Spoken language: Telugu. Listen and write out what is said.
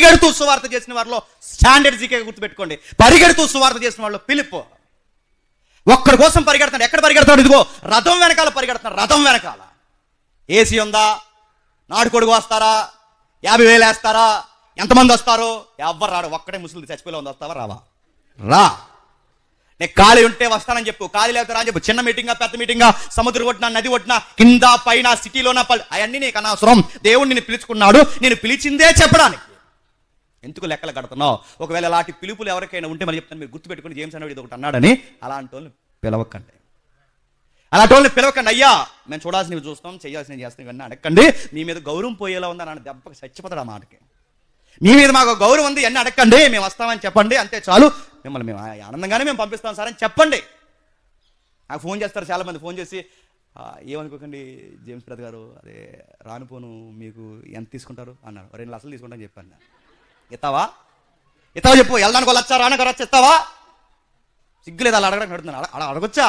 పరిగెడుతూ సువార్త చేసిన వారిలో స్టాండర్డ్ జీకే గుర్తుపెట్టుకోండి. పరిగెడుతూ సువార్త చేసిన వాళ్ళు ఫిలిప్. ఒక్కడి కోసం పరిగెడతాడు. ఎక్కడ పరిగెడతాడు? ఇదిగో రథం వెనకాల పరిగెడతాడు. రథం వెనకాల ఏసీ ఉందా? నాటుకొడుగు వస్తారా? 50,000 వేస్తారా? ఎంతమంది వస్తారు? ఎవ్వరు రాడు. ఒక్కడే ముసలి చచ్చిపోయి ఉంది. వస్తావా? రావా? రా. నేను ఖాళీ ఉంటే వస్తానని చెప్పు, ఖాళీ లేకపోతే రా అని చెప్పు. చిన్న మీటింగా, పెద్ద మీటింగా, సముద్రం ఒడ్డున, నది ఒడ్డున, కింద పైన, సిటీలోన, అవన్నీ నీకు అనవసరం. దేవుడు నిన్ను పిలుచుకున్నాడు. నేను పిలిచిందే చెప్పడానికి. ఎందుకు లెక్కలు కడుతున్నావు? ఒకవేళ అలాంటి పిలుపులు ఎవరికైనా ఉంటే మరి చెప్తాను, మీరు గుర్తుపెట్టుకుని జేమ్స్ అనేవాడు ఇది ఒకటి అన్నాడని. అలాంటి వాళ్ళని పిలవకండి. అలాంటి వాళ్ళని పిలవకండి. అయ్యా మేము చూడాల్సినవి చూస్తాం, చేయాల్సినవి చేస్తాం, ఇవన్నీ అడగండి. మీ మీద గౌరవం పోయేలా ఉంది అని దెబ్బకి చచ్చిపోతాడు ఆ మాటకి. మీ మీద మాకు గౌరవం ఉంది, అన్నీ అడగండి, మేము వస్తామని చెప్పండి, అంతే చాలు. మిమ్మల్ని మేము ఆనందంగానే మేము పంపిస్తాం సార్ అని చెప్పండి. నాకు ఫోన్ చేస్తారు చాలామంది. ఫోన్ చేసి ఏమనుకోకండి జేమ్స్ బ్రదర్ గారు, అదే రానుపోను మీకు ఎంత తీసుకుంటారు అన్నారు. 2 లక్షలు తీసుకుంటాను చెప్పాను. ఇస్తావా? ఇస్తావా చెప్పు. వెళ్ళడానికి వాళ్ళు వచ్చా, రానగారు వచ్చి ఇస్తావా? సిగ్గులేదు అలా అడగడానికి. అడుగుతున్నాను. అడగొచ్చా?